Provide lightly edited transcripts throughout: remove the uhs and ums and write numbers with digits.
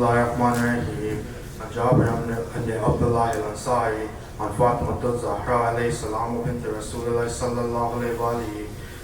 Bismillahirrahmanirrahim. An Jabir ibn Abdullah al-Ansari, an Fatima al-Zahra alayhi salam bint Rasulullah sallallahu alayhi wa alihi.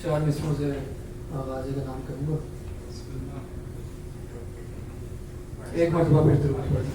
चार मिसरों से आगाज़ का नाम करूँगा। एक मरतबा फिर दुरूद पढ़ें।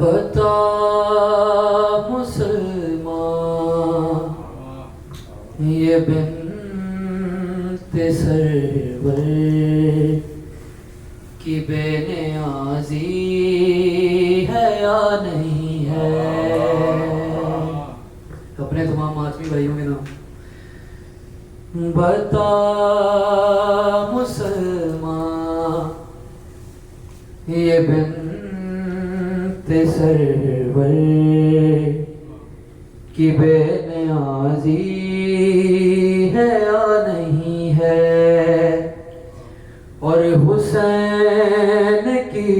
बता मुसलमान ये बिन्ते सरवर की बेनियाज़ी है या नहीं है। अपने तमाम आदमी भाइयों के नाम। बता मुसलमान ये बिन्ते सरवर की बेनियाज़ी है या नहीं है। और हुसैन की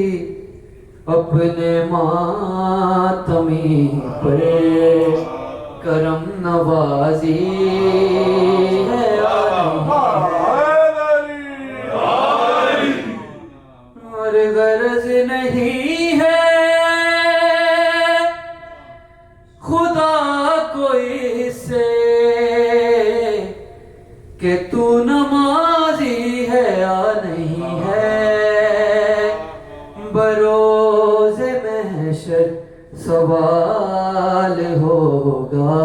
अपने मातमी पर करम नवाजी है या नहीं है। और गरज नहीं है खुदा कोई से कि तू नमाजी है या नहीं है। बरोज़े महशर सवाल होगा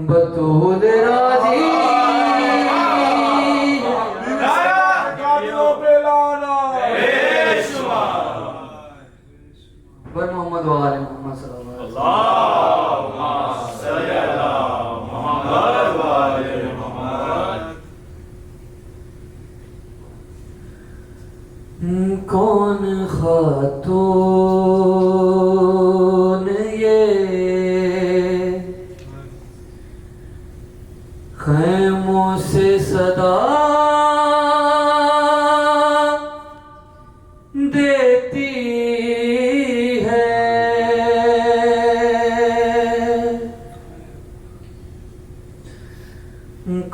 बतूल राजी बर मोहम्मद वाले मोहम्मद सल्लल्लाहु अलैहि वसल्लम। कौन खातून ये खैमों से सदा देती है।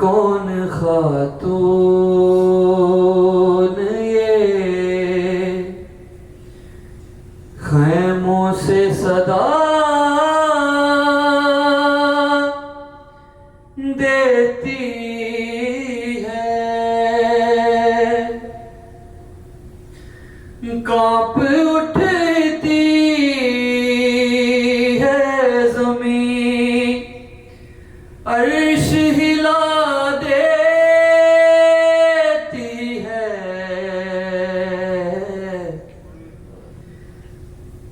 कौन खातून ये खैमों से कांप उठती है ज़मीं, अर्श हिला देती है।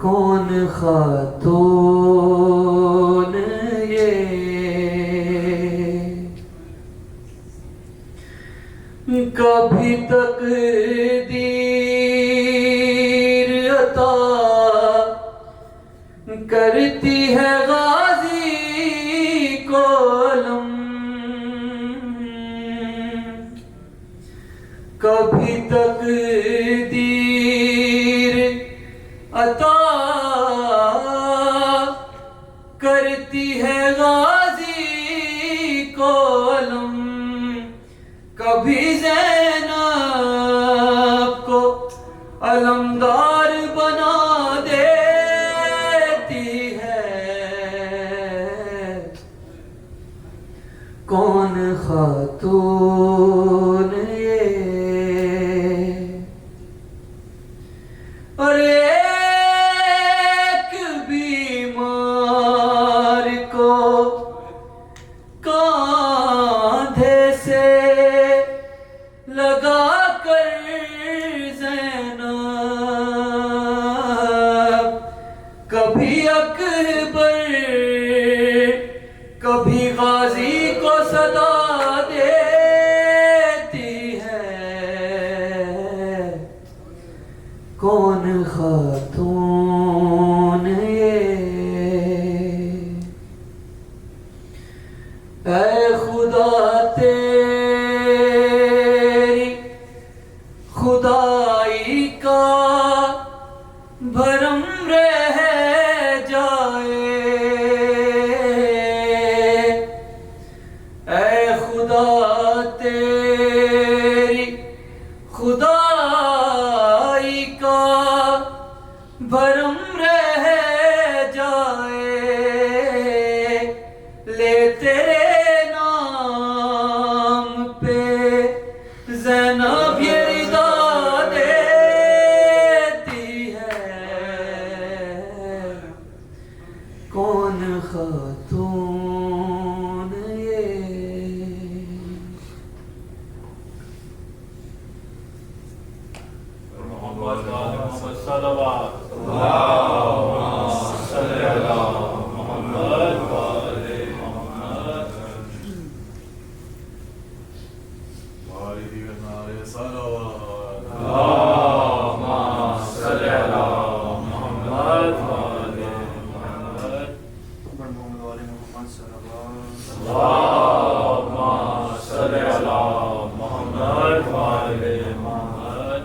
कौन खातून ये, कभी तकदीर अता करती है गाजी को अलम, कभी तकदीर अता करती है गाजी को अलम, कभी ज़ैनब को अलमदार बना देती है। कौन खातून ये, और एक बीमार को कांधे से लगा कर ज़ैनब कभी अकबर कभी गाजी को सदा देती है। कौन खातून ये, ऐ खुदा तेरी खुदाई का भरम रह जाए, ऐ खुदा तेरी खुदाई का भरम रह जाए। ले तेरे नाम पे ज़ैनब ये रिदा देती है। कौन खातून ये, मोहम्मद मोहम्मद सल्लल्लाहु अलैहि वसल्लम मोहम्मद वाले मोहम्मद वाले नारे सल्लल्लाहु मोहम्मद वाले मोहम्मद मोहम्मद वाले मोहम्मद सल्लल्लाहु मोहम्मद वाले मोहम्मद।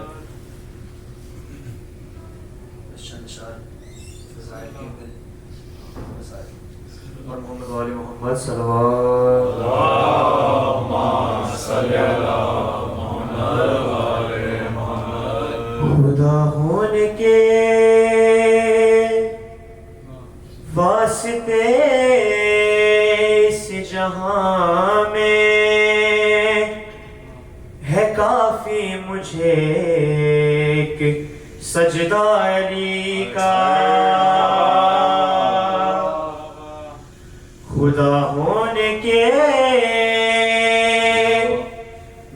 और मोहम्मद वाले मोहम्मद सल्लल्लाहु खुदा होने के वास्ते इस जहां में है काफी मुझे एक सजदा अली का। खुदा होने के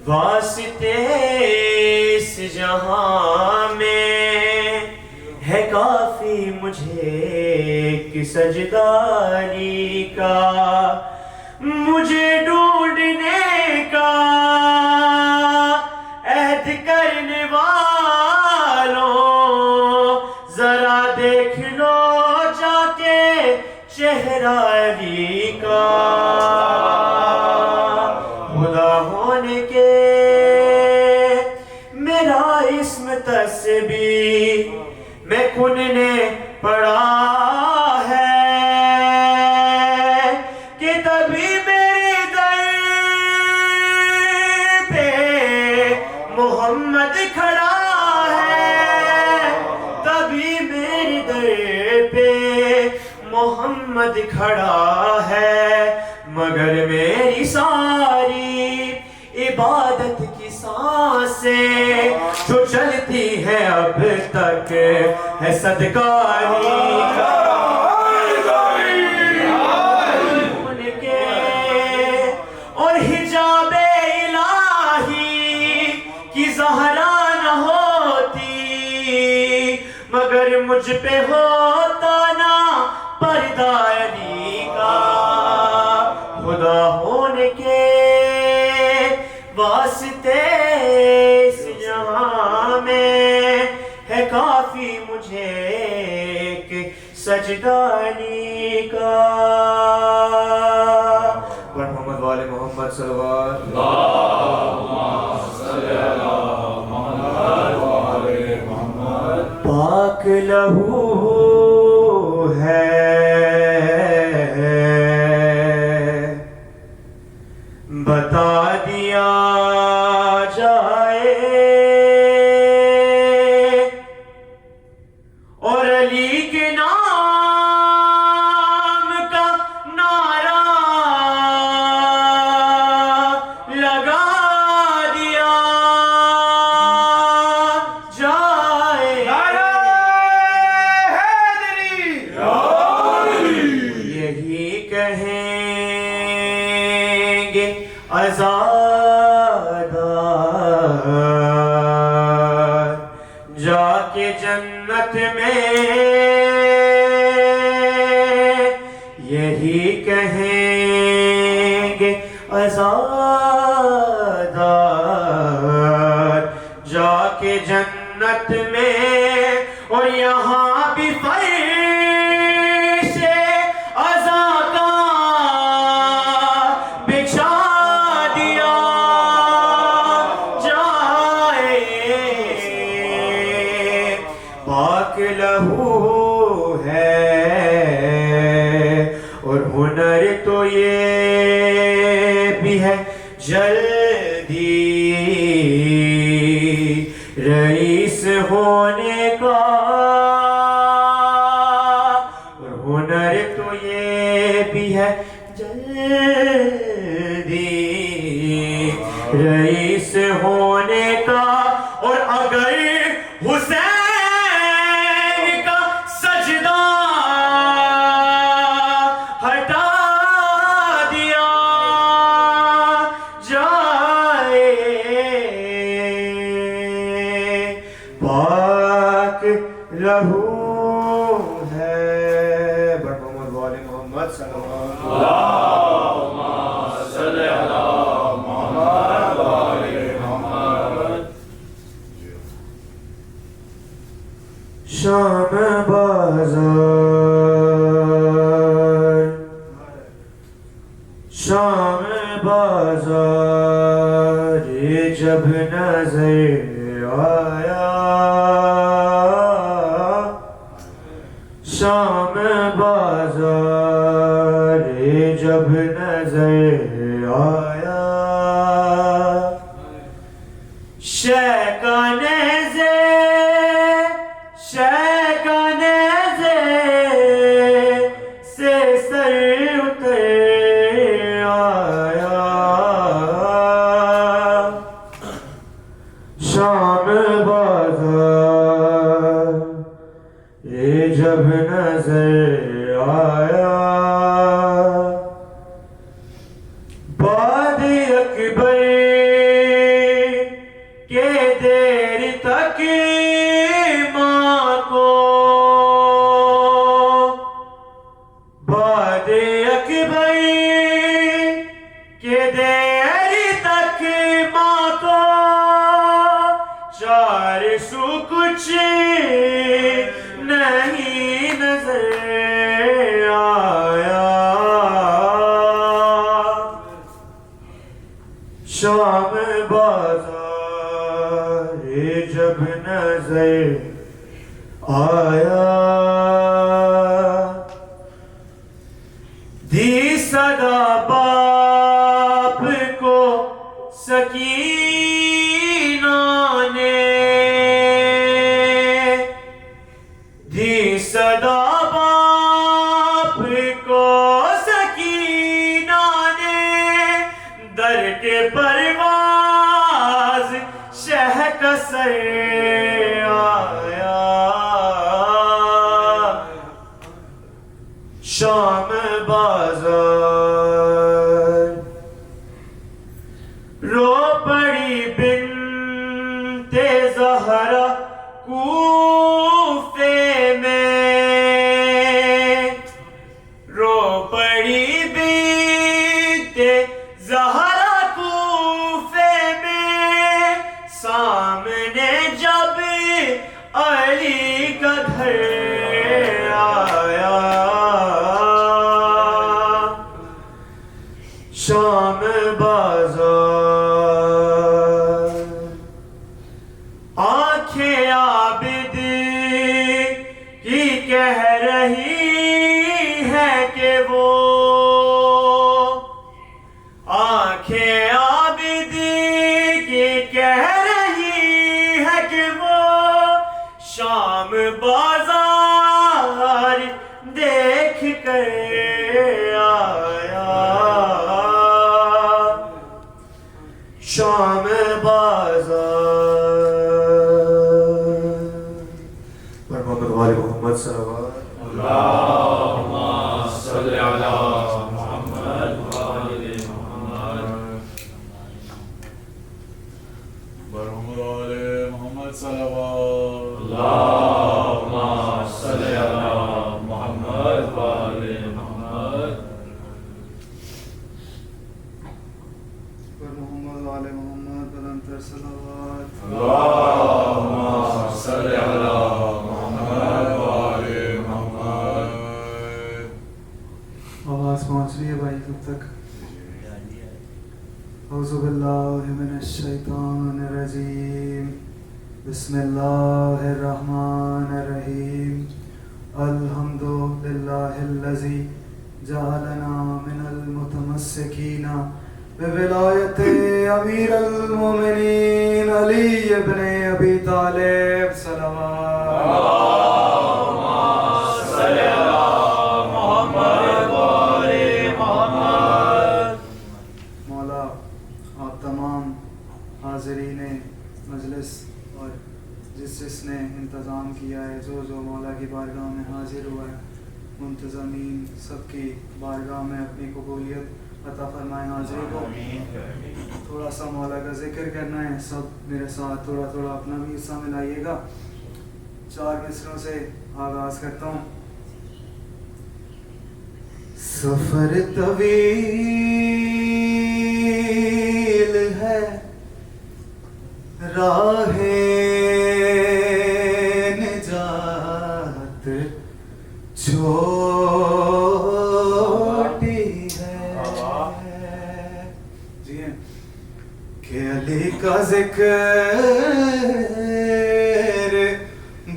वास्ते इस जहां में है काफी मुझे एक सजदा अली का। मुझे ढूंढने का ऐद करने वालों जरा देख लो जाके चेहरा अली का। खुदा होने के मेरा इस्म तस्बीह में खुद ने पढ़ा है कि तभी मेरे दर पे मोहम्मद खड़ा है। तभी मेरे दर पे मोहम्मद खड़ा है। मगर मेरी सारी इबादत की सांसें जो चलती है अब तक है सदका ही का उनके और हिजाबे इलाही की ज़हरा न होती मगर मुझ पे होता ना पर्दा अली का खुदा होने के वास्ते इस जहां में है काफी मुझे कि सजदा अली का पर मोहम्मद वाले मोहम्मद सल्लल्लाहु पाक लहू है बता दिया जाए और अली के नाम का नारा लगा दिया जाए यही कहेंगे आज़ादार जाके जन्नत में यही कहेंगे आज़ादार जाके जन्नत में और यहाँ भी फर्शे अज़ा का बिछा दिया जाए पाक लहू है और हुनर तो ये भी है जल्दी रईस होने का और हुनर तो ये भी है जल्दी रईस होने का और अगर हुसैन का सजदा हटा दिया जाए पाक लहू है बड़ मोहम्मद वाले मोहम्मद सल्लल्लाहु शाम बाजार शाम बाजार जब नजर आया शाम बाजार जब नजर आया शैकाने से सर उतर आया शाम बाजार जब नजर आया बाद अकबर के देर तक माँ को बाद अकबर के देर तक माँ को 400 कुछ नहीं नजर आया शाम बाजार जब नजर आया दी सदा बाप को सकीना ने दी सदा बाप को सकीना ने दर के परवाज शहर कहकसर आया, शाम बाजार रो पड़ी बिन्ते ज़हरा कूफे में, रो पड़ी बिन्ते ज़हरा कूफे में, सामने जब अली का घर आया, शाम बाजार आंखें आबिद की कह रही है कि वो, आंखें आबिद की कह रही है कि वो, शाम बाजार देख कर आया, शाम बाजार। पर मोहम्मद वाले मोहम्मद सल्लल्लाहु अल्लाहुम्मा सल्लि अला मुहम्मद व आले मुहम्मद। बरहुमद वाले मोहम्मद सल्लल्लाहु अल्लाहुम्मा सल्लि अला मुहम्मद व आले मुहम्मद। पर मोहम्मद वाले मोहम्मद बलंतर सलावत। अल्लाहुम्मा सल्लि अला मुहम्मद व आले मुहम्मद। आवाज़ पहुँच रही है भाई कब तक? औज़ु बिल्लाहि मिनश शैतानिर रजीम। बिस्मिल्लाहिर रहमानिर रहीम। अल्हम्दुलिल्लाहिल्लज़ी जअलना मिनल मुतमस्सिकीना बिविलायते अमीरुल मोमिनीन अली इब्ने अबी तालिब सल्लल्लाहु सल्लि अला मुहम्मद व आले मुहम्मद। मौला आप तमाम हाज़रीन मजलिस और जिसने इंतज़ाम किया है, जो मौला की बारगाह में हाजिर हुआ है, मुंतज़मीन सबकी बारगाह में अपनी कबूलियत अता फरमाए। हाजिरी को थोड़ा सा मौला का जिक्र करना है, सब मेरे साथ थोड़ा थोड़ा अपना भी हिस्सा मिलाइएगा। 4 मिसरों से आगाज़ करता हूँ। सफर तवील है, राहे निजात छोटी है। जी हैं कि अली का जिक्र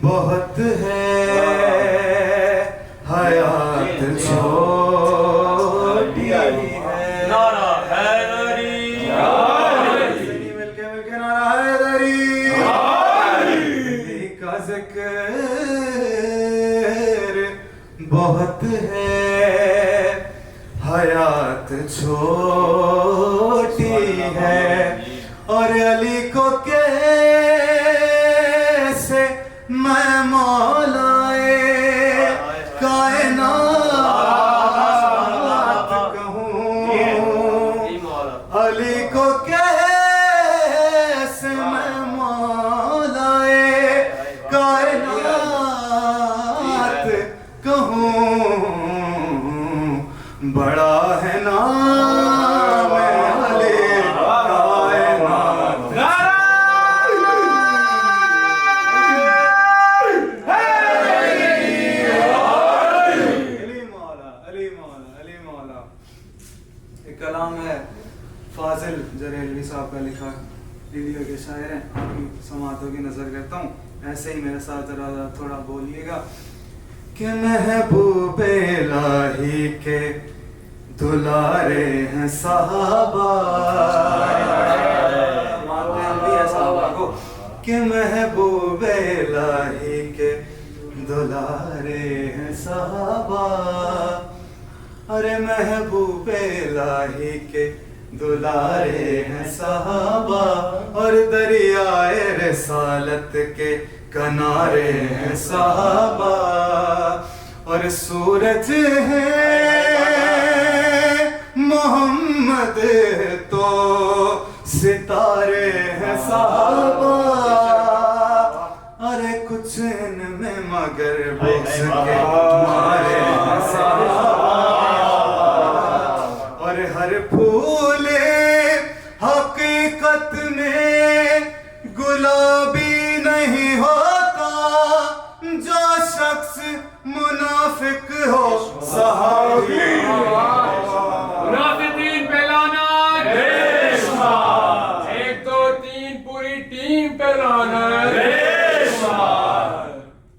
बहुत है, हयात छोटी है। नारा हैदरी, मिलके नारा हैदरी। अली का जिक्र बहुत है, हयात छोटी है। और अली को कैसे मैं मौलाए कायनात कहूँ, अली को कैसे मैं मौलाए कायनात कहूँ। बड़ा है नाम अली कायनात। एक कलाम है फाजिल जरेलवी साहब का लिखा, इंडिया के शायर हैं। आपकी समातों की नजर करता हूँ, ऐसे ही मेरे साथ थोड़ा बोलिएगा कि महबूब इलाही के दुलारे हैं साहबा, मानते हम भी है साहबा को, कि महबूब इलाही के दुलारे हैं साहबा। अरे महबूब इलाही के दुलारे हैं सहाबा और दरियाए रिसालत के किनारे हैं सहाबा और सूरज है मोहम्मद तो सितारे हैं सहाबा। अरे कुछ इनमें मगर बुग़्ज़ के मारे हैं सहाबा और हर फूले हकीकत में गुलाबी नहीं होता जो शख्स मुनाफिक हो सहाबी। मुनाफिकीन फैलाना बेशुमार, 1 2 3 पूरी टीम फैलाना बेशुमार।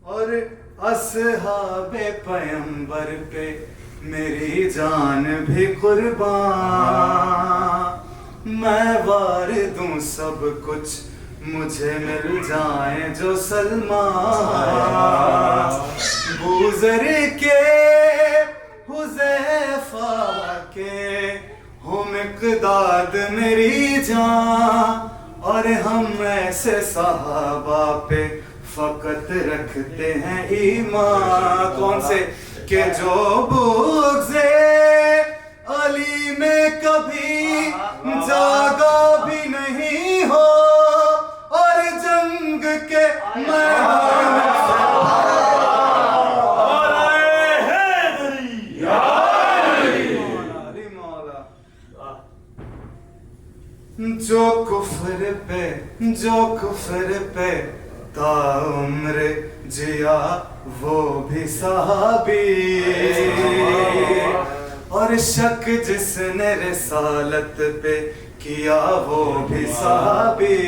और असहाबे पैगंबर पे मेरी जान भी कुर्बान। मैं वार दूं सब कुछ मुझे मिल जाए जो सलमान। गुज़र के हुज़ैफा के हो मिक़दाद मेरी जान और हम ऐसे सहाबा पे फकत रखते हैं ईमान। कौन से कि जो बुग़्ज़े अली में कभी जागा भी नहीं हो और जंग के मैदान जो कुफ्र पे ताउम्र जिया वो भी सहाबी और शक जिसने रिसालत पे किया वो भी सहाबी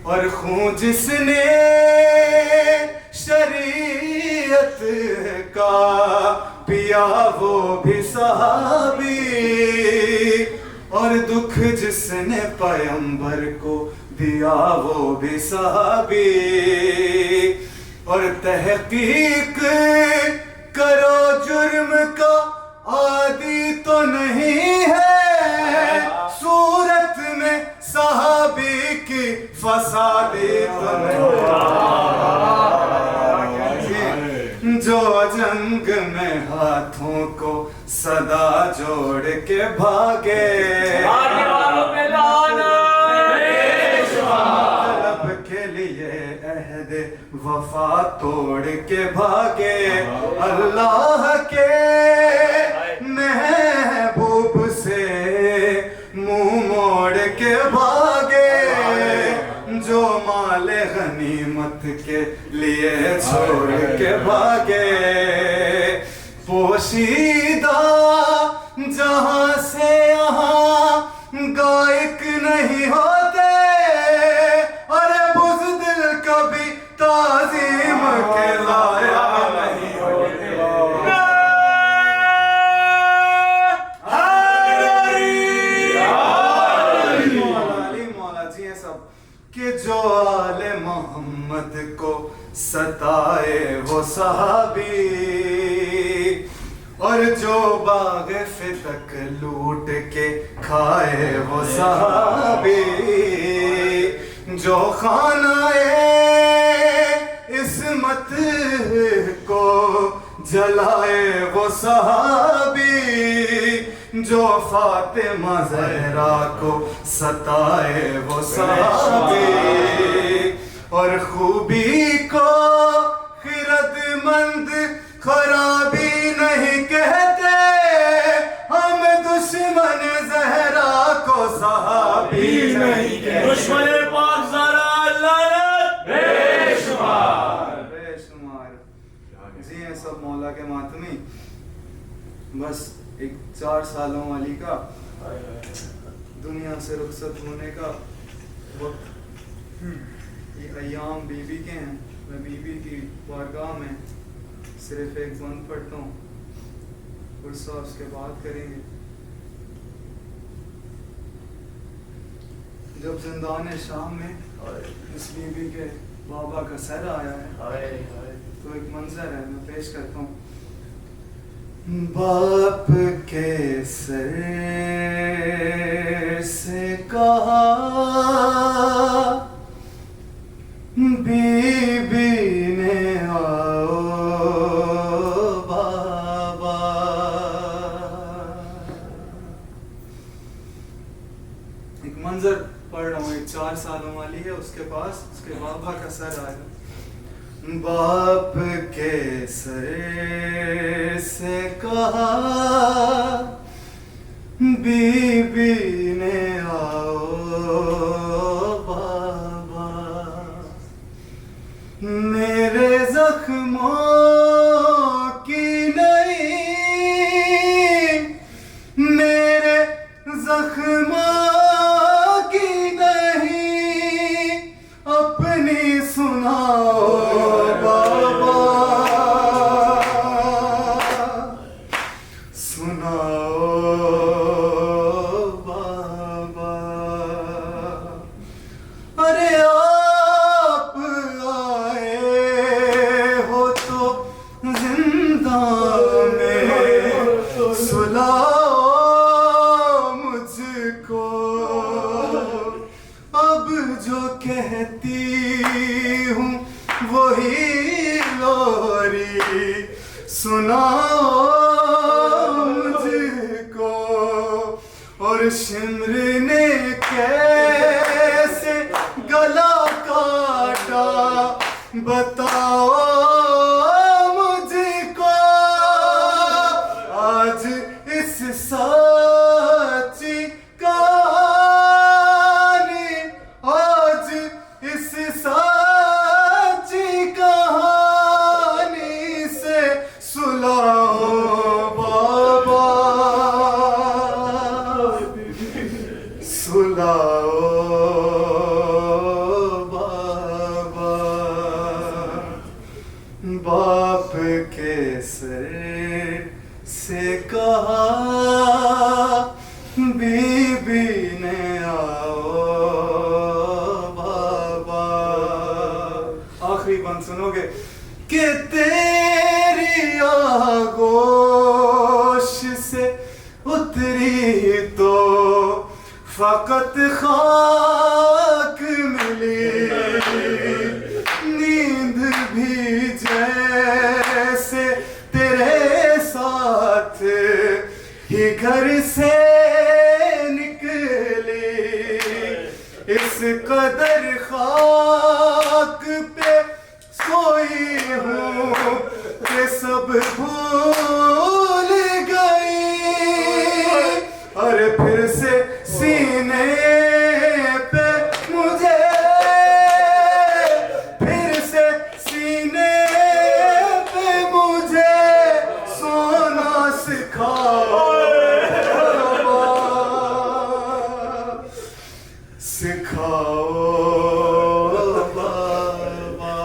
और खून जिसने शरीयत का पिया वो भी सहाबी और दुख जिसने पैगंबर को दिया वो भी सहाबी और तहकीक करो जुर्म का आदि तो नहीं है सूरत में सहाबी की फसादी तो नहीं जो जंग में हाथों को सदा जोड़ के भागे तलब के लिए अहद वफा तोड़ के भागे अल्लाह के महबूब से मुंह मोड़ के भागे जो माले गनीमत के लिए छोड़ के भागे पोशीदा जहां से यहाँ गायक नहीं होते अरे बुज़दिल कभी ताज़ीम के लायक नहीं होते। मौला जी हैं सब कि जो आले मोहम्मद को सताए वो सहाबी और जो बाग फितक लूट के खाए वो सहाबी जो खानाए इस्मत को जलाए वो सहाबी जो फातिमा ज़हरा को सताए वो सहाबी और खूबी को खिरदमंद खराबी नहीं कहते हम दुश्मन ज़हरा को सहाबी नहीं कहते। दुश्मन पाक ज़रा लानत बेशुमार जी हैं सब मौला के मातमी। बस एक 4 सालों वाली का दुनिया से रुखसत होने का वक्त ये अय्याम बीबी के हैं। मैं बीबी की बारगाह में सिर्फ एक बंद पढ़ता हूँ उर्सा उसके बाद करेंगे। जब जिंदान शाम में इस बीबी के बाबा का सर आया है तो एक मंजर है मैं पेश करता हूँ। बाप के सर से कहा बीबी ने आओ बाबा। एक मंजर पढ़ रहा हूँ, एक 4 सालों वाली है, उसके पास उसके बाबा का सर आया। बाप के सर से कहा बीबी ने आओ बाबा। मेरे जख्मों की नहीं, मेरे जख्मों की नहीं, अपनी सुनाओ बाबा, सुनाओ बाबा। अरे आप आए हो तो जिंदा में सुलाओ मुझको, अब जो कहती हूँ वही लोरी सुनाओ मुझको। और शिमर ने कैसे गला काटा बताओ मुझको। आज इस सच्ची कहानी, आज इस सच्ची कहानी से सुलाओ बाबा, सुलाओ बाबा। बाप के सर से कहा बीबी ने आओ बाबा। आखिरी बंद सुनोगे कि तेरी आगोश से उतरी तो फकत खाक मिली, नींद भी जैसे तेरे साथ ही घर से निकली। इस कदर खाक पे सोई हूँ कि सब भूल गई। अरे फिर से सीने पे मुझे, फिर से सीने पे मुझे सोना सिखाओ, सिखाओ बाबा।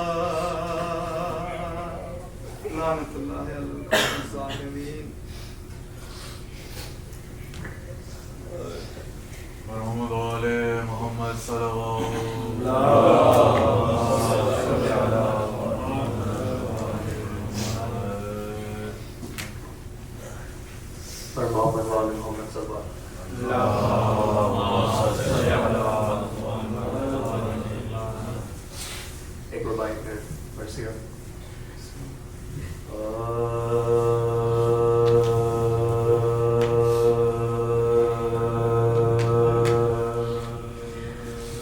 लानतुल्लाह अलैहि ज़ालिमीन। मोहम्मद वाले मोहम्मद सल्लल्लाहु पर मोहम्मद वाले मोहम्मद सल्लल्लाहु एक और बाइक है वर्षिया।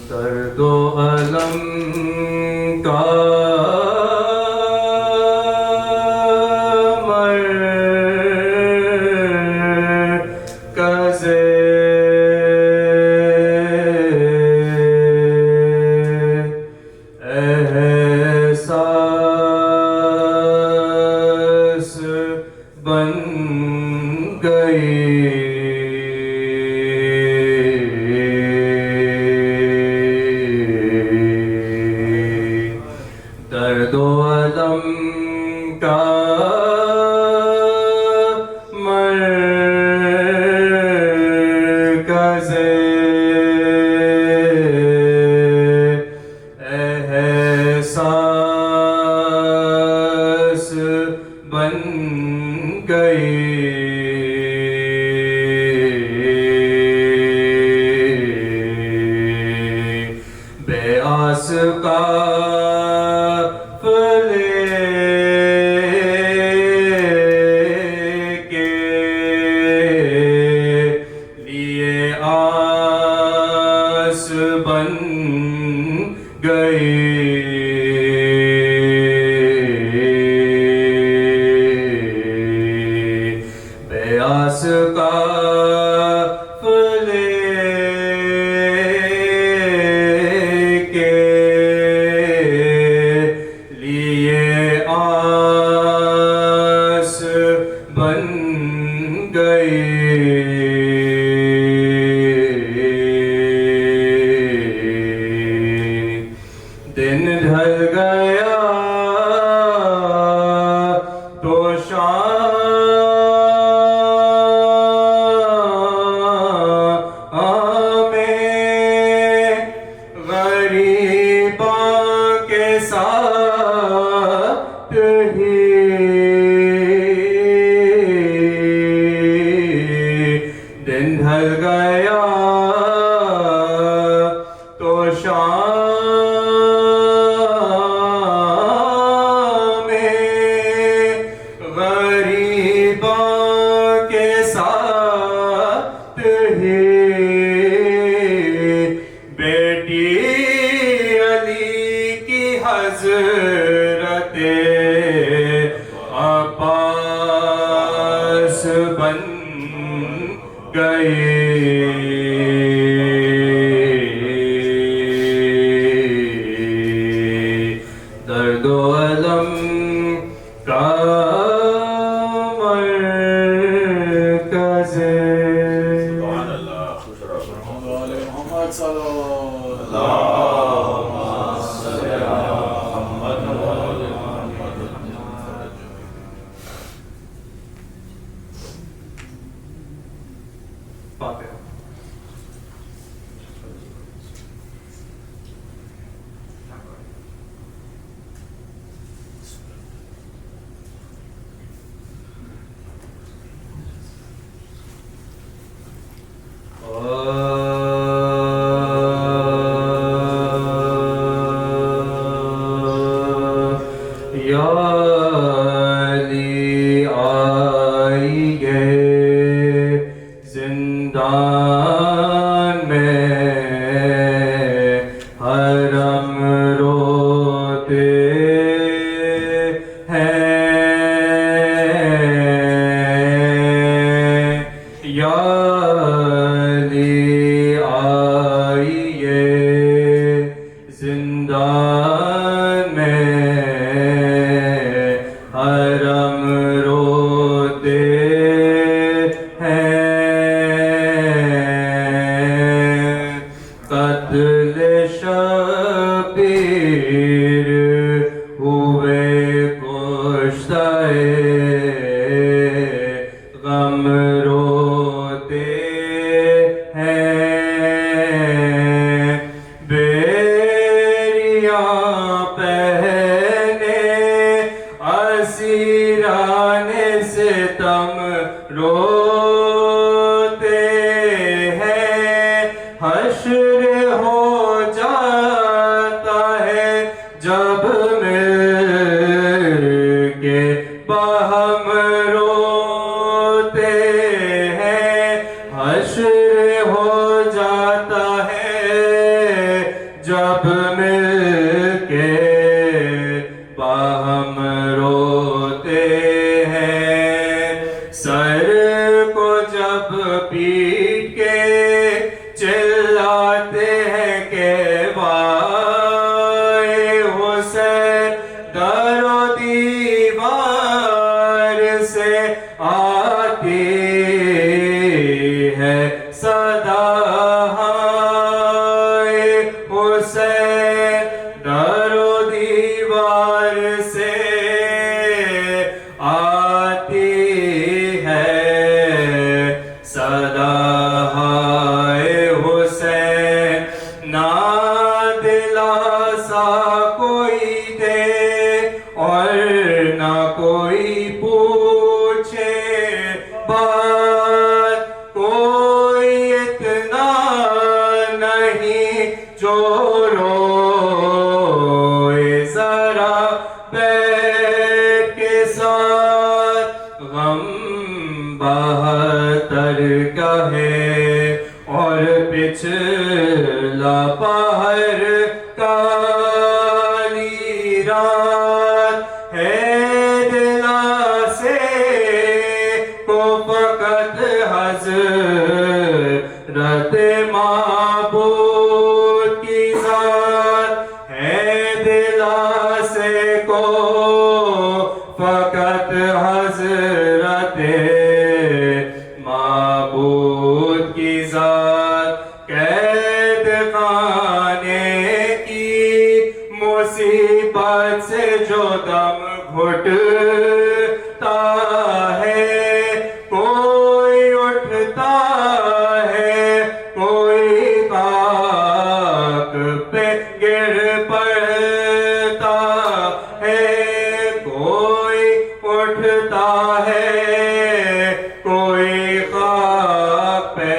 दर्दो अलम का मरकज़े एहसास बन गई। के लिए आस बन गई। बेआस काफ़िले के लिए आस बन गई। दिन ढल गया तो शाम में गरीबा के साथ ही दिन ढल गया तो शाम में गरीबा के साथ ही बेटी अली की हज़रते अब्बास बन गई। दर्दो अलम का मरकज़ मोहम्मद सल्लल्लाहु फातिहा। या अली आइए जिंदान में, हरम रोते हैं। या अली आइए जिंदान में, हरम रोते हैं। कत्ल शबीर हुए कुश्ताए गम रोते हैं। बेरियां पहने असीराने सितम रोते हैं। हश्र हो जाता है जब मिल के बाहम रोते हैं। हश्र हो जाता है जब मिल के बाहम रोते हैं। सर को जब पीट के चिल्लाते हैं के वाए हुसैन, दरो दीवार से आती है सदा हाय हुसैन, दरो दीवार से आती है सदा हाय हुसैन। ना दिलासा कोई दे और ना कोई पूछे बात, कोई इतना नहीं जो रो मुसीबत से जो दम घुटता है, कोई उठता है, कोई खाक पे गिर पड़ता है, कोई उठता है, कोई खाक पे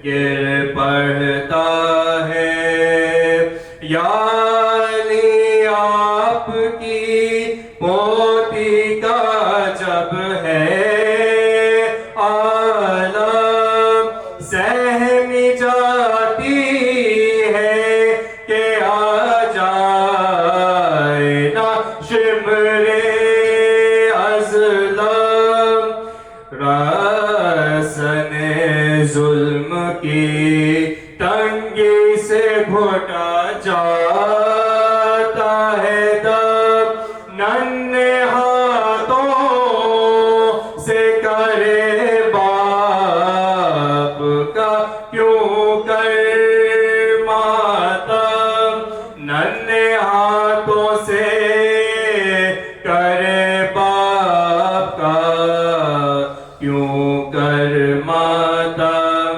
गिर पड़ता है। यानी आपकी पोती का जब है आलम, सहमी जाती है कि आ जाए ना शिमरे अज़लम। रसने जुल्म की तंगी से घोटा जाता है दब, नन्हे हाथों से करे बाप का क्यों कर मातम, नन्हे हाथों से करे बाप का क्यों कर मातम।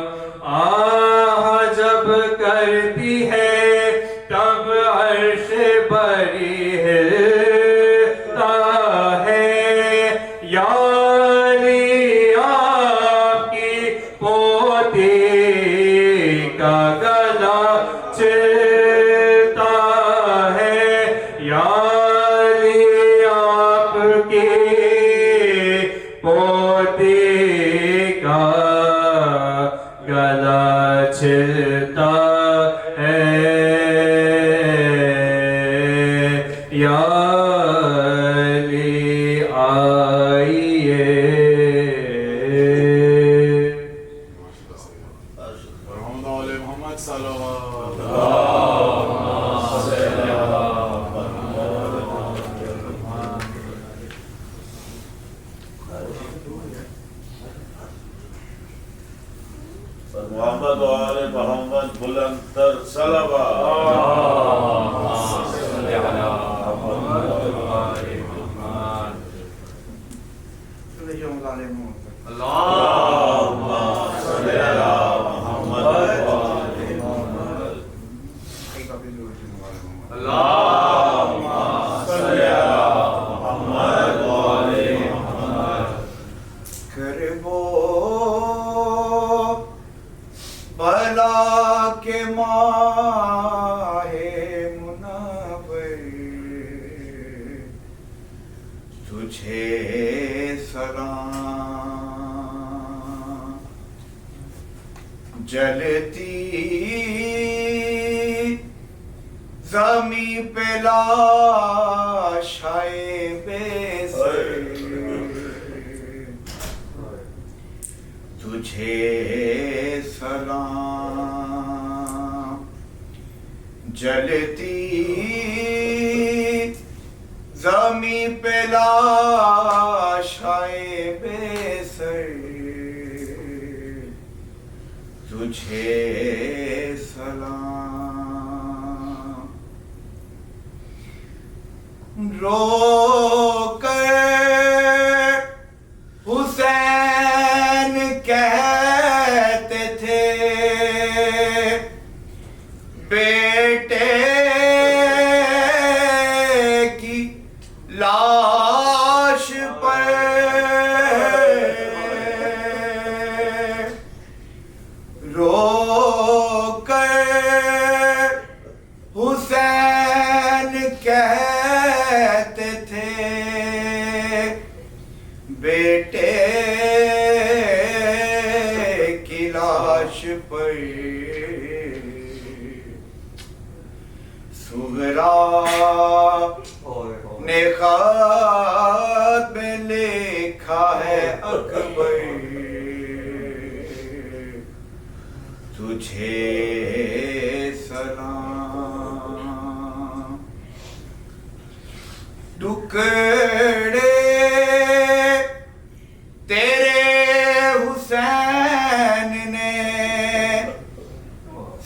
आह जब करती है तब अर्श बरी हिलता है, यानी आपकी पोती का गला चिरता है, यानी आपकी पोती का गला छिलता है। या अली आइए। मोहम्मद मोहम्मद वाले मोहम्मद बुलंदर सलवा। करबो भला के माहे मुनव्वर, तुझे सलाम। जलती जमी पे लाशाए बेसर, तुझे सलाम। जलती जमी पे लाशाए बेसर, तुझे सलाम। रो कर हुसैन कहते थे बेटे की लाश पर, रो कर हुसैन कहते थे बेटे की लाश पर। सुगरा ने ख़त में लिखा है अकबर, तुझे सलाम। टुकड़े तेरे हुसैन ने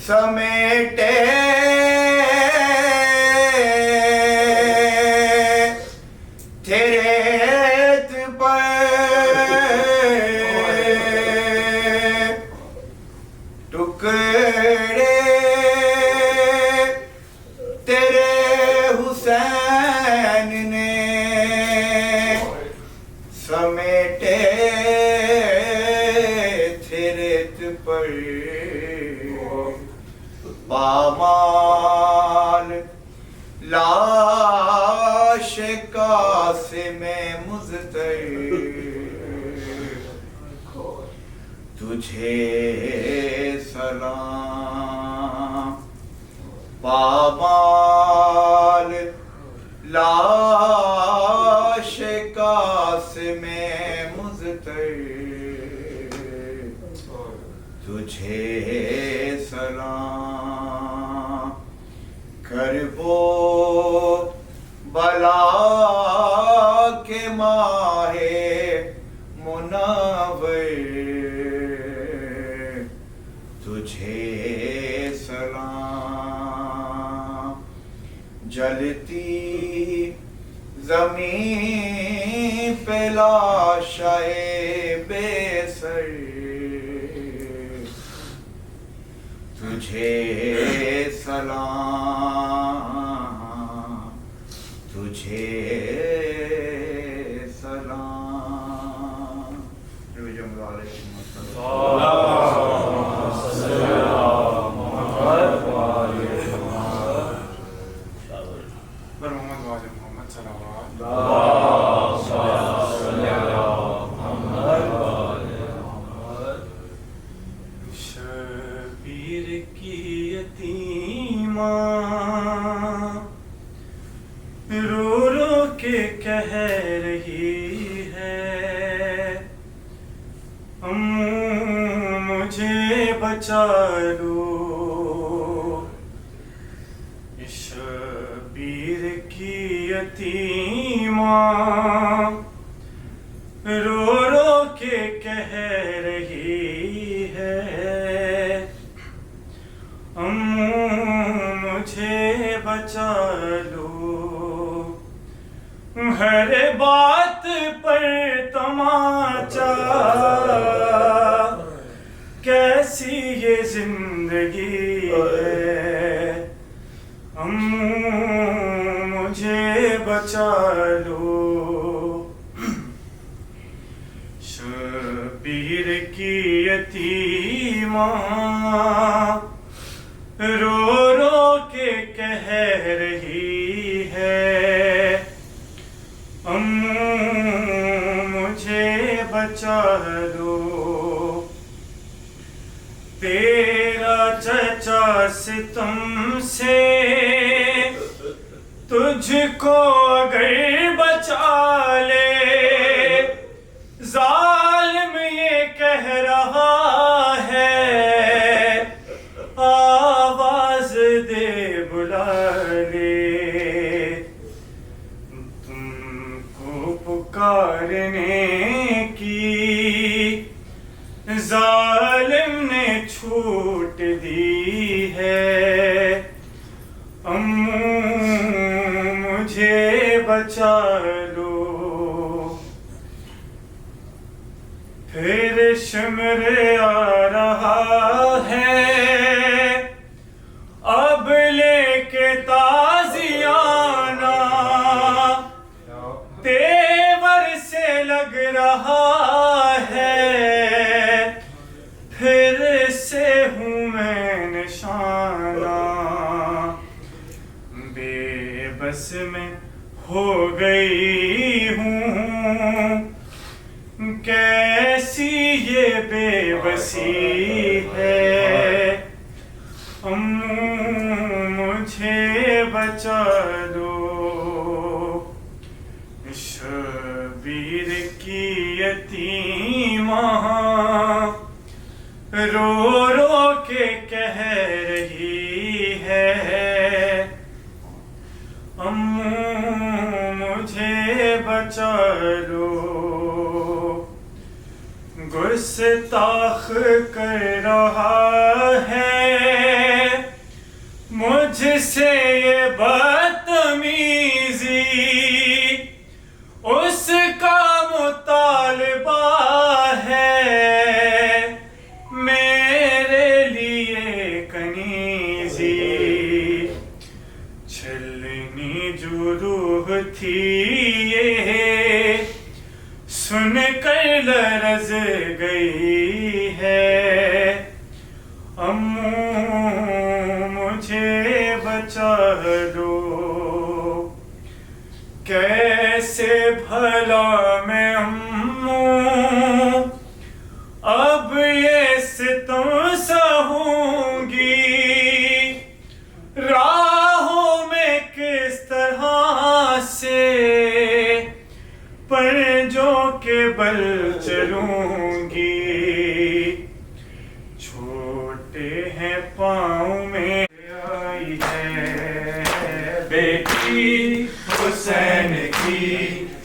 समेटे हुसैन ने समेटे थे रेत पर पामाल लाश कासिम मुज़्तर तुझे सलाम पामाल लाश कासिम मुज़्तर तुझे सलाम करबो बला के माहे मुनव्वर तुझे सलाम जलती ज़मीं पे लाशाए बेसर तुझे सलाम तुझे सलाम शबीर की यतीमा रो रो के कह रही है अम्मू मुझे बचा लो। शबीर की यतीमा रो रो के कह रही है अम्मू मुझे बचा लो। हर बात पर तमाचा कैसी ये जिंदगी है अम्मू मुझे बचा लो। शबीर की यतीमा रो रो के कह रही है अम्मू मुझे बचा लो। तेरा चचा सितम से तुझको अगर बचा ले जालिम ये कह रहा है आवाज दे बुला ले। तुमको पुकारने की जालिम ने छूट दी है अम्मू मुझे बचा लो। फिर शिमर आ रहा है अब लेके ताजियाना तेवर से लग रहा है फिर से हूँ मैं निशाना। बेबस में हो गई हूँ कैसी ये बेबसी है अम्मू मुझे बचा लो। शबीर की यतीमा रो रो के कह रही है अम्मू मुझे बचा लो। गुस्ताख कर रहा है मुझसे ये बदतमीजी उसका मुतालबा है मेरे लिए कनीजी। छिल मिलनी जो रूह थी ये सुन कर लरज गई है। अम्मू मुझे बचा लो, कैसे भला मैं अम्मू अब ये सितम सहूंगी। राहों में किस तरह से पंजों के बल चलूंगी। छोटे हैं पाँव में आई है बेटी हुसैन की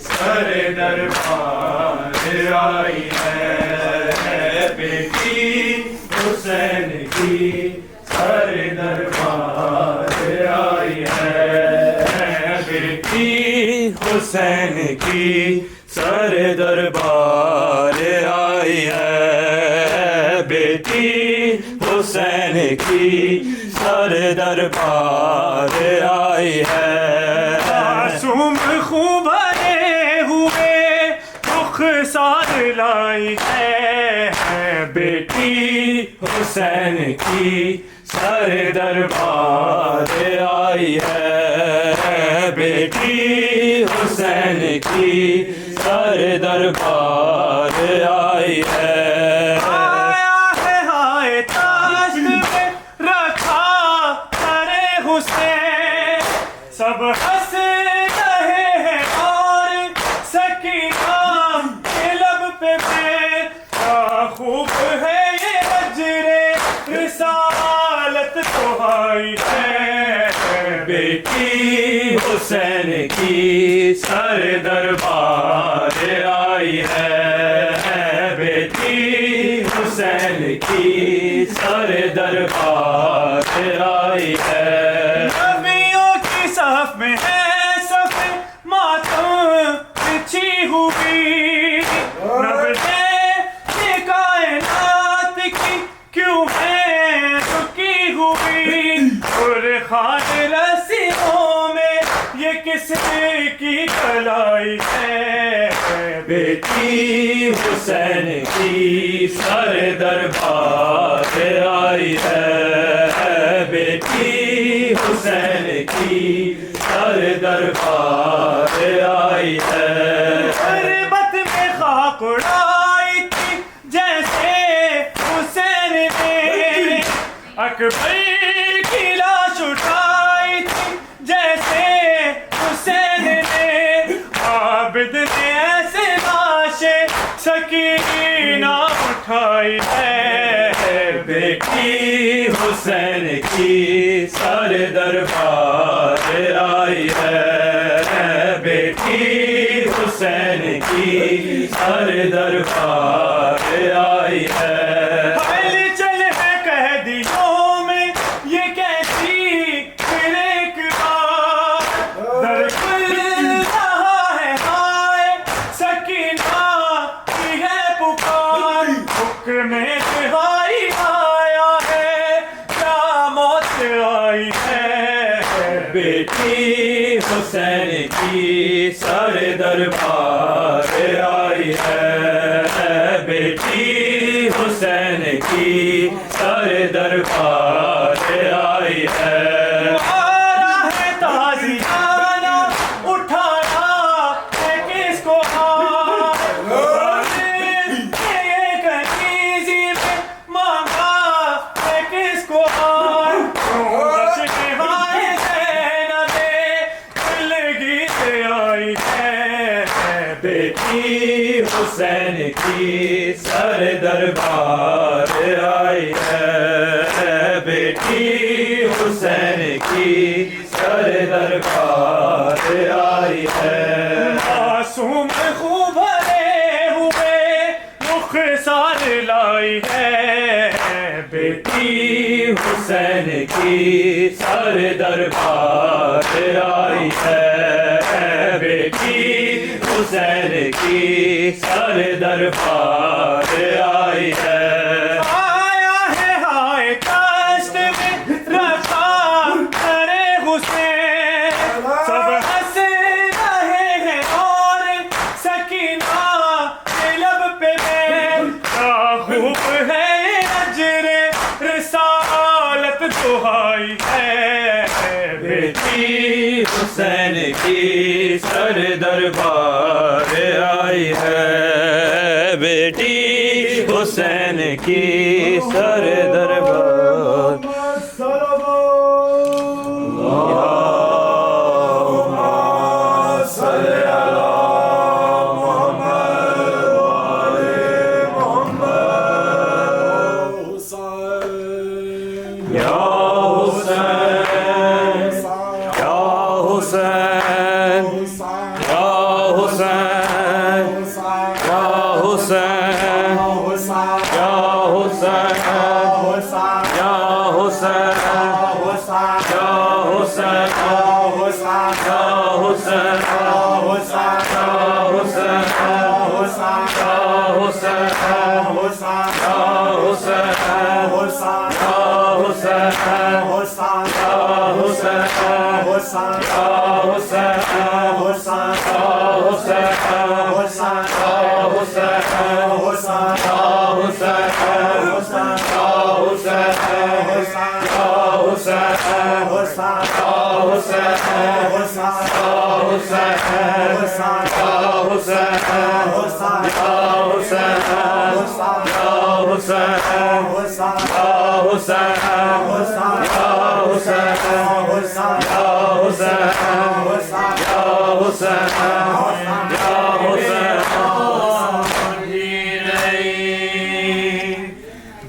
सर दरबार आई है। बेटी हुसैन की सर दरबार आई है। बेटी हुसैन की सर दरबार आई है। बेटी हुसैन की सर दरबार आई है। मासूम खूब भरे हुए रुख सार लाई है। बेटी हुसैन की सर दरबार आई है। बेटी हुसैन की सर दरबार आई है। आया है हाय ताश्त में रखा अरे हुसैन, सब हंस रहे हैं और सकीना के लब पे मैं। क्या खूब है ये वज्रे रिसालत तो आई है। बेटी हुसैन की सर दरबार आई है। बेटी हुसैन की सर दरबार आई है। नबियों की सफ में है सफे मातम बिछी हुई। नब्ज़े ये कायनात की क्यों है रुकी हुई। और खाद रस्सियों में ये किसकी कलाई है। बेटी हुसैन की सर दरबार आई है। बेटी हुसैन की सर दरबार आई है। गुरबत में खाक उड़ाई थी जैसे हुसैन ने, अकबर की लाश उठाई थी जैसे हुसैन ने। आबिद ने ऐसे लाशें सकीना उठाई है। बेटी हुसैन की सर दरबार आई है। बेटी हुसैन की सर दरबार आई है। हलचल है कैदियों में ये कैसी फिर एक बार। दर खुल रहा है हाय सकीना की है पुकार। हुक्म तिहाई आया है क्या मौत आई है। बेटी हुसैन की सर दरबार आई है। बेटी हुसैन की सर दरबार आई है। आ है ताज़ियाना उठाना है किसको हाथ। ये कनीज़ी में मांगा है किसको हाथ। बचने वाले ज़ैनबे दिलगी से आई है। बेटी हुसैन की सर दरबार आई है। बेटी हुसैन की सर दरबार आई है। मासूम खूब भरे हुए रुख सार लाई है। बेटी हुसैन की सर दरबार आई है। बेटी हुसैन की सर दरबार आई है। आया है हाय कष्ट में रखा अरे हुसैन, हुसैन की सर दरबार आई है, बेटी हुसैन की सर दरबार।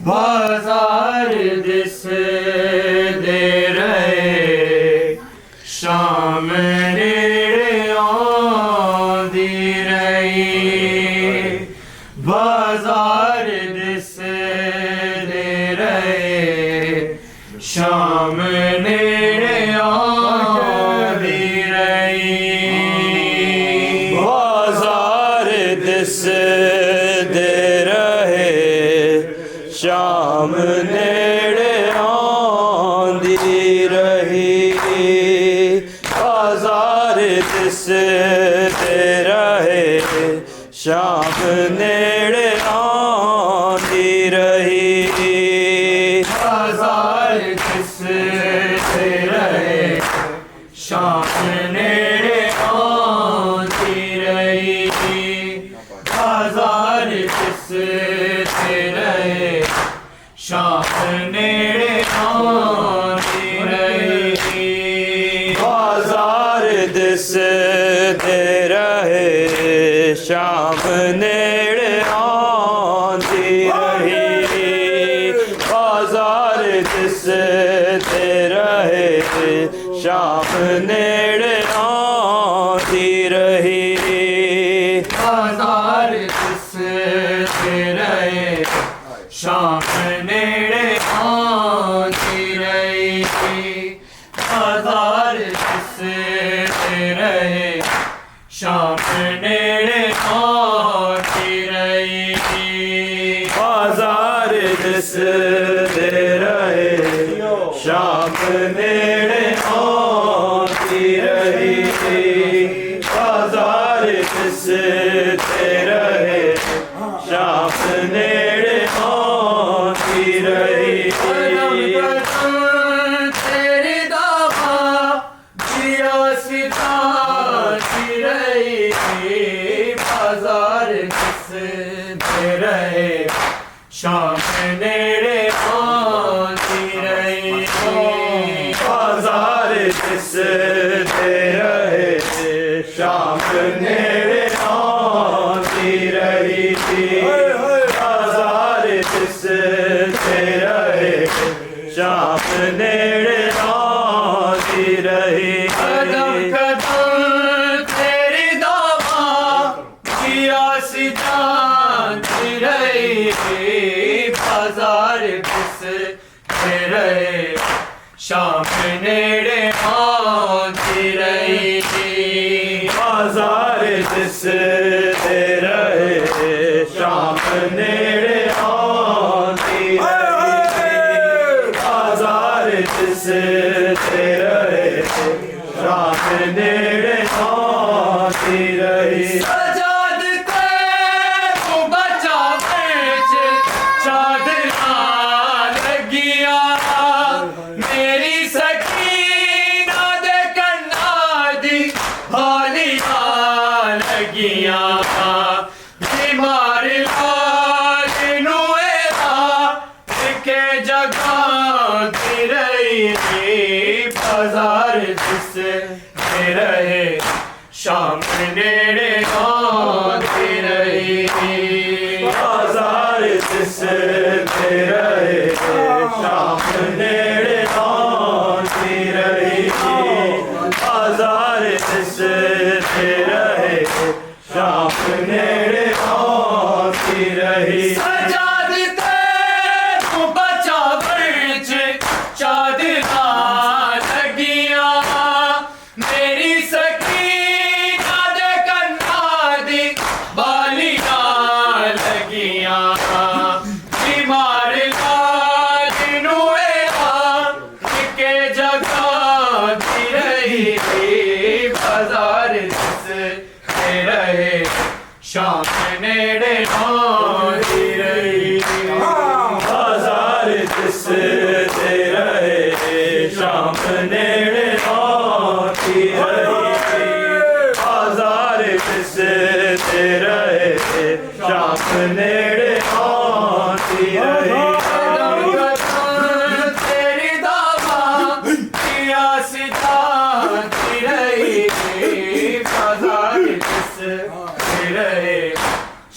बाजार दिस दे रहे शाम नेड़े आंदी रही, बाजार दिस दे रहे शाम नेड़े आंदी रही, बाजार दिस दे रहे शाम नेड़े आंदी रही, बाजार दिस दे रहे शाम नेड़े आंदी रही, बाजार दिस दे रहे शाम नेड़े आंदी रही, बाजार दिस दे रहे शाम नेड़े आंदी रही, बाजार दिस दे रहे शाम नेड़े आंदी रही, बाजार दिस दे रहे शाम नेड़े आंदी रही, बाजार दिस दे रहे शाम नेड़े आंदी रही, बाजार दिस दे रहे शाम नेड़े आंदी रही, बाजार दिस दे रहे शाम नेड़े आंदी रही, बाजार दिस दे रहे शाम नेड़े आंदी रही, तेरी दावा जिया सिताती रही, बाजार दिस दे रहे शाम नेड़े आंदी रही, बाजार दिस दे रहे शाम नेड़े आंदी रही, बाजार दिस दे रहे शाम नेड़े आंदी रही, कदम कदम तेरी दावा जिया सिताती रही, बाजार दिस दे रहे शाम नेड़े आंदी रही, बाजार दिस दे रहे शाम नेड़े आंदी रही, बाजार दिस दे रहे शाम नेड़े आंदी रही, सजाद ते तू बचा बेच चादरा लगिया, मेरी सकीना दे लगियां बीमार लाल नुएरा के जगह रही बाजार जिस रहे शाम नेड़े आती रही बाजार जिस रहे शाम नेड़े आती रही बाजार जिस रहे शाम नेड़े आती रही सजाद तू बचा बर्च चादरा लगियां मेरी सकीना दे कन्ना दी बालियां लगियां बीमार लाज नुएरा के जगह दी रही बाजार जिस रहे शाम नेड़े आती रही बाजार जिस रहे शाम नेड़े आती रही बाजार जिस रहे शाम नेड़े आती रही तेरी दावा किया सिताती रही बाजार जिस रहे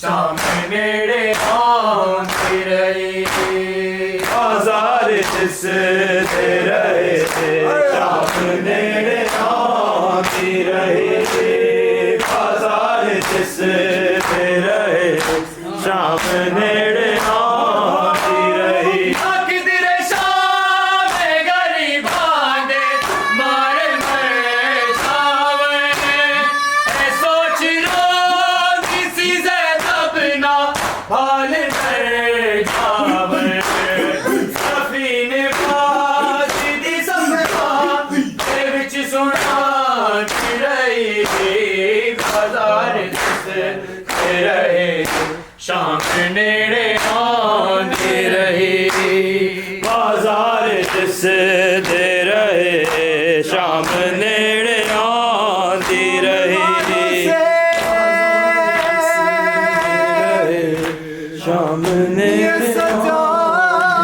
शाम नेड़े आती रही बाजार जिस रहे शाम नेड़े आती रही बाजार जिस रहे शाम नेड़े आती रही अकदर शाम गरीबां दे मारे मर जावन सोच रो किसी ज़ैनब ना हाल कर जावन सफीन बाज दी सफा दे विच सुना रही बाजार जिस रहे शाम नेड़े आती रही बाजार जिस रहे शाम नेड़े आती रही शाम नेड़े सजाद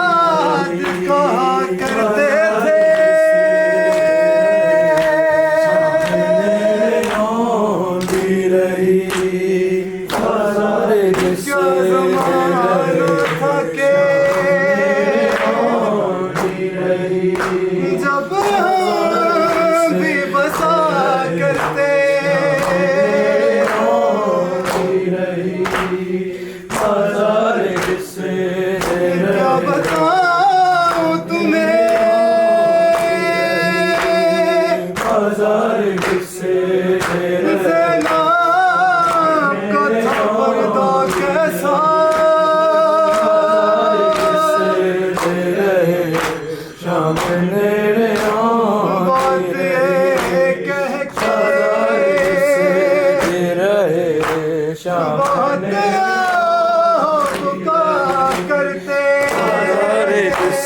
कहा करते थे आती रही बाजार जिस क्या ज़माना था के जब हम भी बसा करते बाजार जिस क्या बताऊं तुम्हें बाजार जिस ज़ैनब का था पर्दा कैसा शाम नेड़े बात ये कह के रहे शाम बात पुकार करते जिस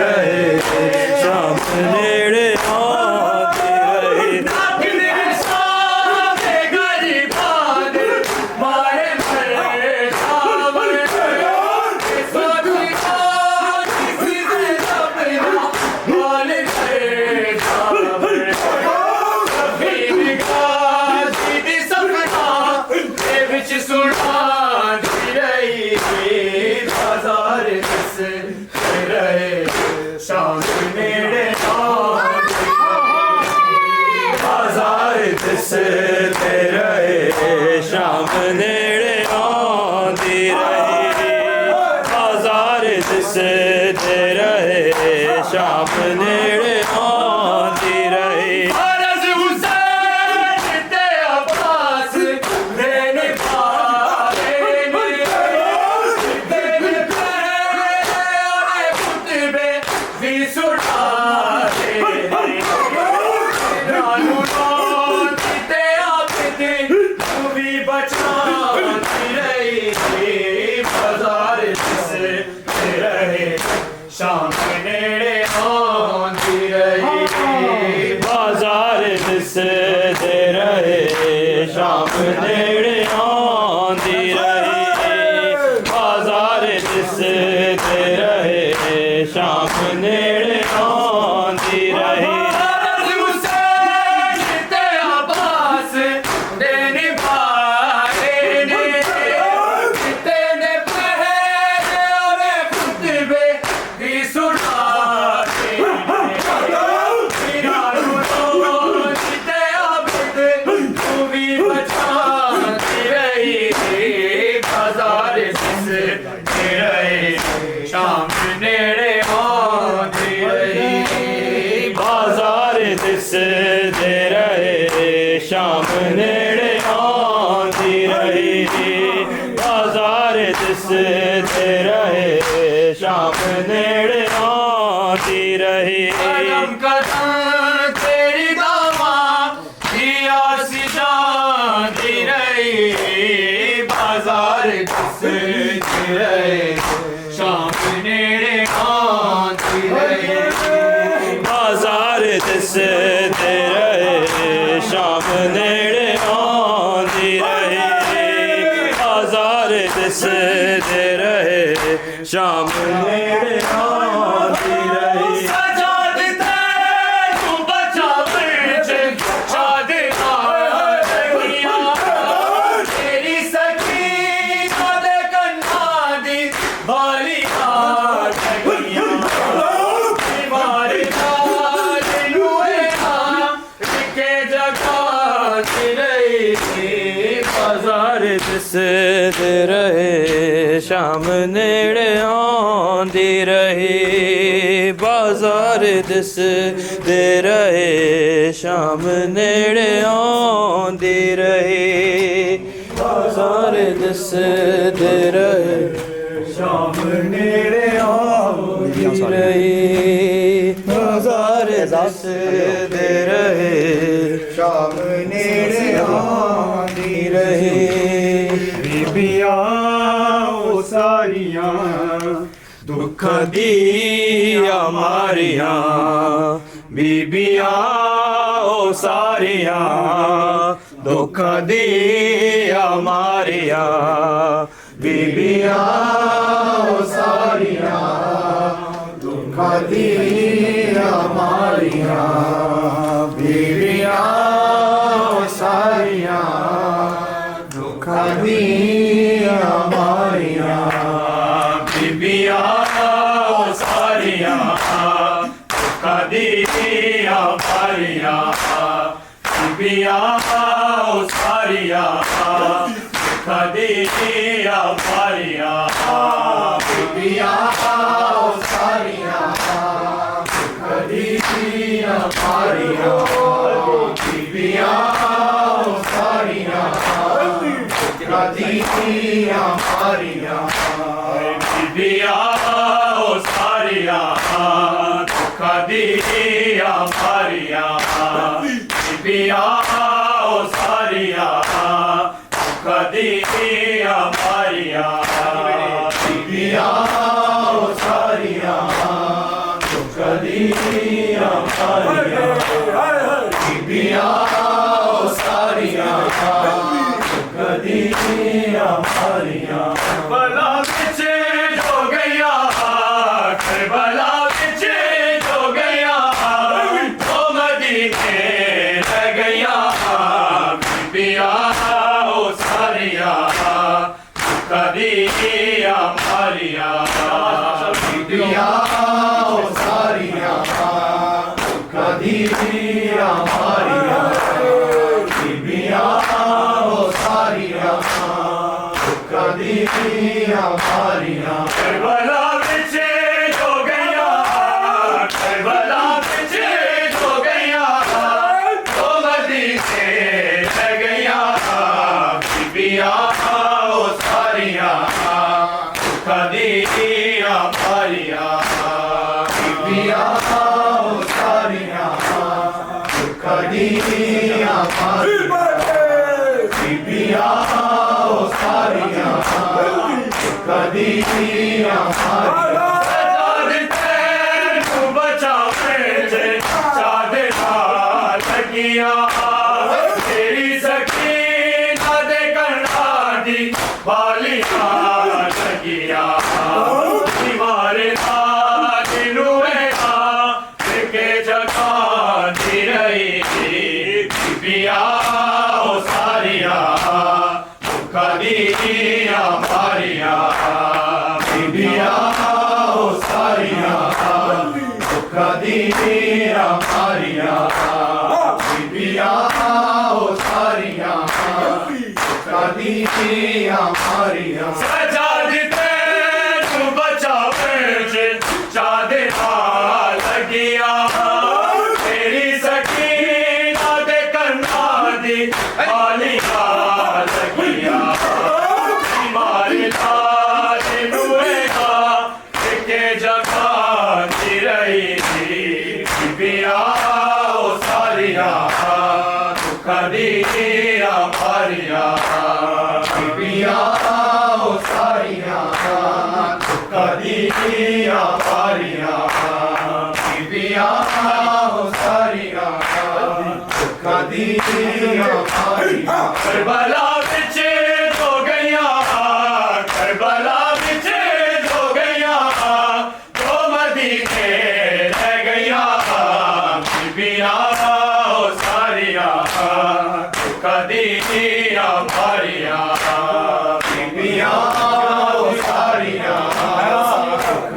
रहे शाम नेड़े आती रही मारे मरे सुना रही बाजार जिस रहे शाम नेड़े बाजार जिस रहे शाम नेड़े आती रही बाजार जिस रहे शाम नेड़े आती रही बचना शाम नेड़े आंदी रही बाजार दिसदे रहे शाम नेड़े आंदी रही शाम नेड़े आंदी रही बाजार दिसदे रहे शाम नेड़े आंदी रही बाजार दिसदे रहे शाम नेड़े आंदी रही कदम कदम तेरी दावा दिया सी जाती रही बाजार दिसदे रहे शाम नेड़े आंदी रही बाजार दिसदे रहे शाम नेड़े आंदी रही बाजार दिसदे रहे शाम नेड़े आंदी रही सजाद ते तू बचा बिच शाद आगिया तेरी सखी शाद कन्ना दी बाली आगिया दीवार जाल नुए के जगह रही बाजार दिसदे रहे शाम नेड़े आंदी रही बाजार दिसदे रहे शाम नेड़े आंदी रही बाजार दिसदे रहे शाम नेड़े आंदी रही बाजार दिसदे रहे शाम नेड़े आंदी रही बीबिया ओ सारियां दुख दिया मारियां बीबिया ओ सारियां दुख दिया मारियां बीबिया ओ सारियां दुख दिया मारियां बीबिया ओ सारियां दुख दिया मारियां बीबिया ओ सारियां दुख दिया मारियां बीबिया ओ सारियां दुख दिया मारियां बीबिया ओ सारियां दुख दिया मारियां बीबिया ओ सारियां दिया मारियां बीबिया ओ सारियां दुख दिया मारियां बीबिया ओ सारियां दुख दिया मारियां बीबिया ओ सारियां दुख दिया मारियां बीबिया ओ सारियां दिया मारियां करबला विच जो गया करबला विच जो गया तो मदीने रह गया बीबिया ओ सारिया दिया मारिया बीबिया ओ सारिया दिया मारिया बीबिया दिया मारिया करबला विच जो गया करबला विच जो गया तो मदीने रह गया बीबिया ओ सारिया दिया मारिया बीबिया ओ सारिया दिया मारिया बीबिया ओ सारिया दिया मारिया तू बचा चादर लगिया तेरी सखी बीबिया ओ सारिया कदिया मारिया बीबिया ओ सारिया कदिया मारिया बीबिया ओ सारिया कदिया मारिया सजादते तू बचावे चादे लगिया तेरी सकीना दे करना दी आलिया लगिया मारे लाज नुएगा के जगह रही थी बीबिया ओ सारिया कदिया मारिया बीबिया ओ सारिया कदिया मारिया बीबिया ओ सारिया कदिया मारिया करबला विच जो गया करबला विच जो गया जो मदीने रह गया बीबिया ओ सारिया कदिया मारिया बीबिया ओ सारिया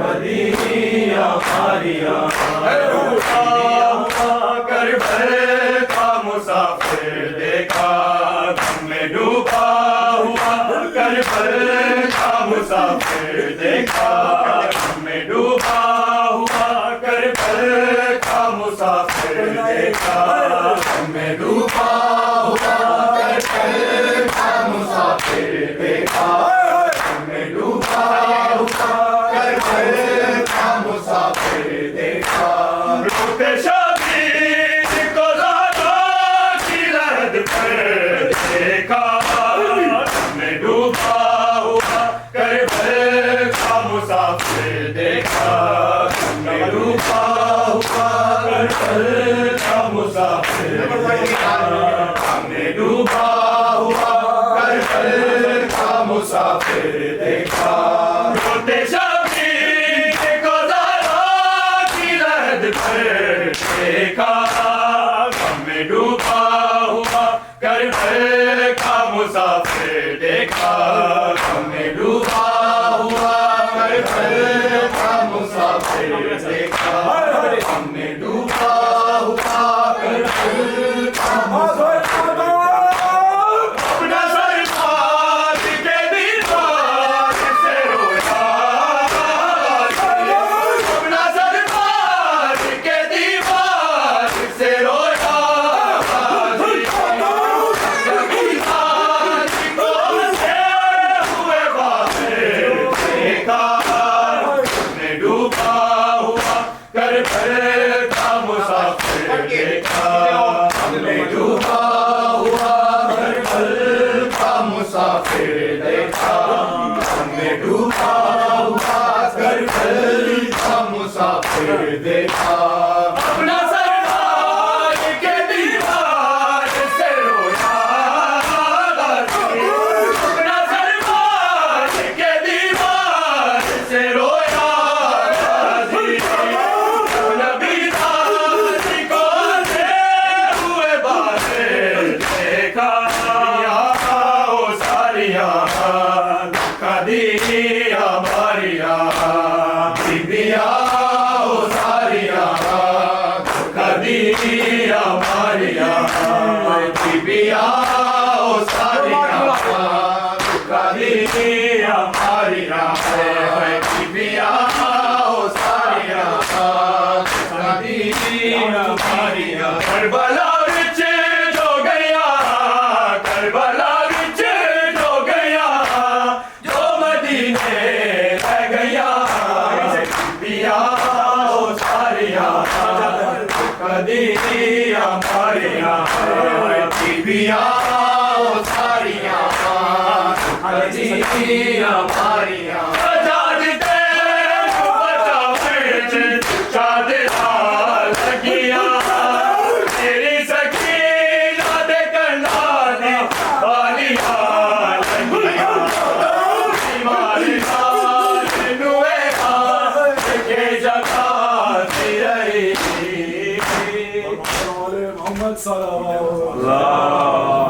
कदिया मारिया करबल का मुसाफिर देखा में डूबा हुआ करबल का मुसाफिर देखा में डूबा हुआ करबल का मुसाफिर देखा में डूबा हुआ करबल का मुसाफिर देखा में डूबा हुआ करबल का मुसाफिर देखा रोते शबीर को ज़ादा की लहद पर देखा में डूबा हुआ करबल का मुसाफिर देखा में डूबा हुआ करबल का मुसाफिर देखा में डूबा हुआ करबल का मुसाफिर देखा रोते शबीर को ज़ादा की लहद पर देखा में डूबा हुआ करबल का मुसाफिर देखा में डूबा हुआ करबल का मुसाफिर देखा में डूबा हुआ करबल का मुसाफिर अपना सरकार के दीवार से रोया अपना सरकार के दीवार से रोया हुए बादल देखा में डूबा हुआ करबल का मुसाफिर देखा में डूबा हुआ करबल का मुसाफिर देखा में डूबा हुआ करबल का मुसाफिर देखा अपना सरकार के दीवार से रोया अपना सरकार के दीवार से रोया नबी दादी को से हुए बादल देखा ओ सारिया कदिया मारिया बीबिया ओ सारिया कदिया मारिया बीबिया ओ सारिया कदिया मारिया बीबिया ओ सारिया कदिया मारिया करबला विच जो गया करबला विच जो गया जो मदीने रह गया बीबिया ओ सारिया कदिया मारिया बीबिया ओ सारिया कदिया मारिया सजादते बचावे चादरा लगिया तेरी सकीना दे करना दी आलिया लगिया मारे लाज नुएगा के जगह रही मोहम्मद सल्लल्लाहु अल्लाह